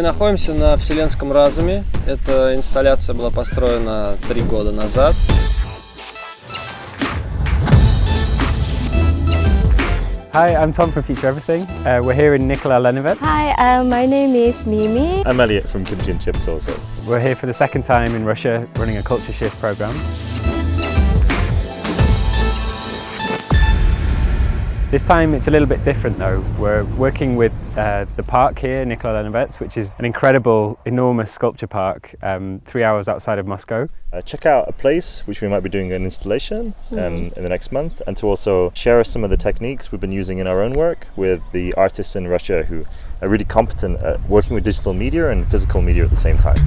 Мы находимся на Вселенском разуме. Эта инсталляция была построена 3 года назад. Hi, I'm Tom from FutureEverything. We're here in Nikola Lenivets. Hi, my name is Mimi. I'm Elliott from Kimchi and Chips also. We're here for the second time in Russia running a culture shift program. This time it's a little bit different though. We're working with the park here, Nikola Lenivets, which is an incredible, enormous sculpture park 3 hours outside of Moscow. Check out a place which we might be doing an installation in the next month, and to also share some of the techniques we've been using in our own work with the artists in Russia who are really competent at working with digital media and physical media at the same time.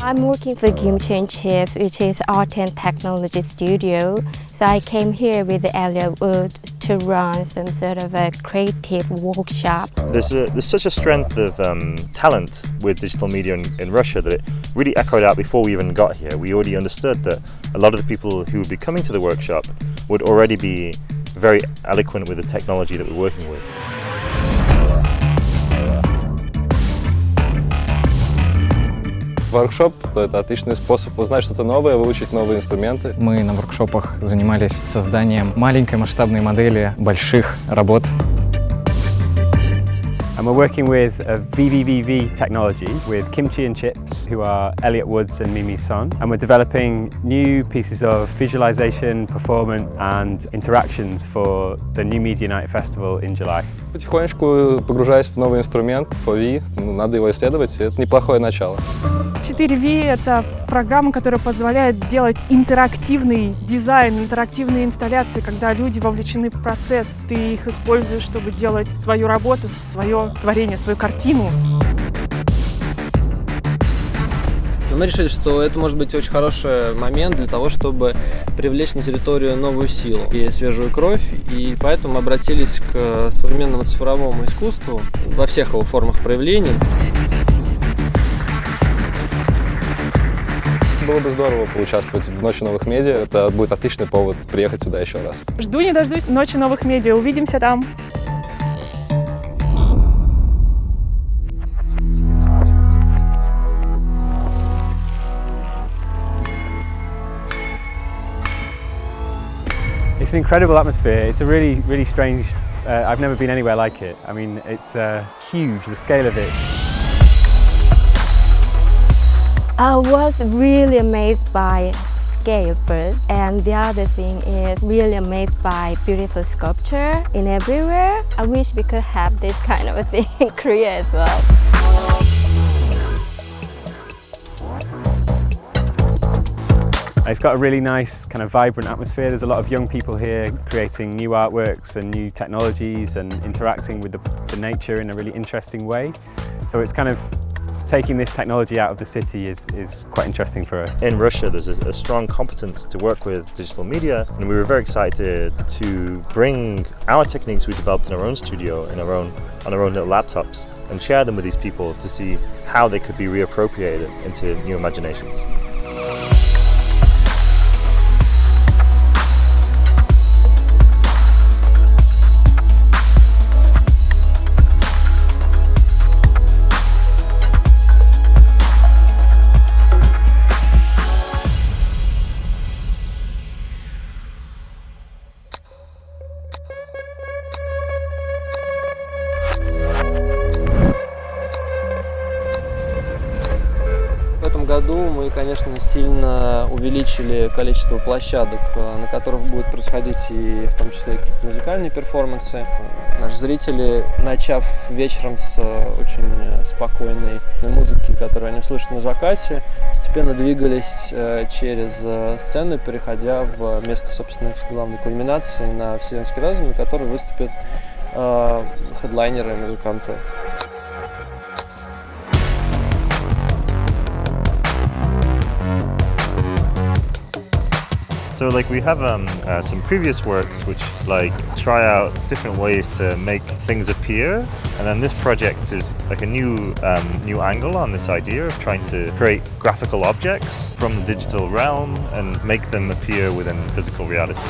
I'm working for Kimchi and Chips, which is art and technology studio. So I came here with Elliott to run some sort of a creative workshop. There's such a strength of talent with digital media in Russia that it really echoed out before we even got here. We already understood that a lot of the people who would be coming to the workshop would already be very eloquent with the technology that we're working with. Воркшоп – это отличный способ узнать что-то новое, выучить новые инструменты. Мы на воркшопах занимались созданием маленькой масштабной модели больших работ. And we're working with VVVV technology with Kimchi and Chips, who are Elliott and Mimi Son. And we're developing new pieces of visualization, performance and interactions for the New Media Night Festival in July. Потихонечку погружаясь в новый инструмент, FOV, надо его исследовать, и это неплохое начало. FutureEverything – это программа, которая позволяет делать интерактивный дизайн, интерактивные инсталляции, когда люди вовлечены в процесс. Ты их используешь, чтобы делать свою работу, свое творение, свою картину. Мы решили, что это может быть очень хороший момент для того, чтобы привлечь на территорию новую силу и свежую кровь, и поэтому обратились к современному цифровому искусству во всех его формах проявления. Было бы здорово поучаствовать в Ночи новых медиа. Это будет отличный повод приехать сюда еще раз. Жду не дождусь Ночи новых медиа. Увидимся там. It's an incredible atmosphere. It's a really, really strange, I've never been anywhere like it. I mean, it's huge, the scale of it. I was really amazed by scale first, and the other thing is really amazed by beautiful sculpture in everywhere. I wish we could have this kind of a thing in Korea as well. It's got a really nice kind of vibrant atmosphere. There's a lot of young people here creating new artworks and new technologies and interacting with the nature in a really interesting way. So it's kind of taking this technology out of the city is quite interesting for us. In Russia, there's a strong competence to work with digital media, and we were very excited to bring our techniques we developed in our own studio, on our own little laptops, and share them with these people to see how they could be reappropriated into new imaginations. В этом году мы, конечно, сильно увеличили количество площадок, на которых будут происходить и в том числе какие-то музыкальные перформансы. Наши зрители, начав вечером с очень спокойной музыки, которую они слышат на закате, постепенно двигались через сцены, переходя в место, собственно, главной кульминации на Вселенский разум, на которой выступят хедлайнеры и музыканты. So we have some previous works which try out different ways to make things appear, and then this project is like a new angle on this idea of trying to create graphical objects from the digital realm and make them appear within physical reality.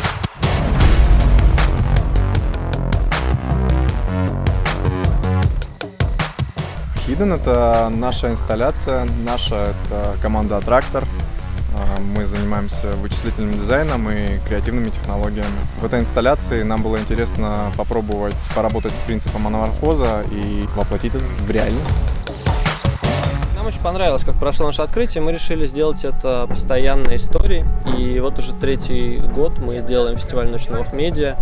Hidden — это наша инсталляция, наша это команда «Трактор». Мы занимаемся вычислительным дизайном и креативными технологиями. В этой инсталляции нам было интересно попробовать поработать с принципом аноморфоза и воплотить это в реальность. Нам очень понравилось, как прошло наше открытие. Мы решили сделать это постоянной историей. И вот уже 3-й год мы делаем фестиваль «Ночь новых медиа».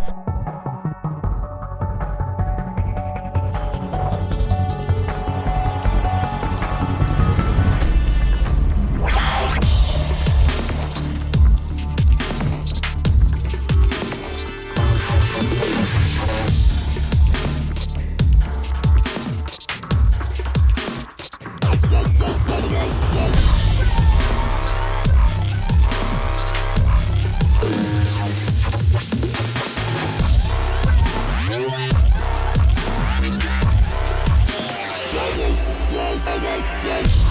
Yeah.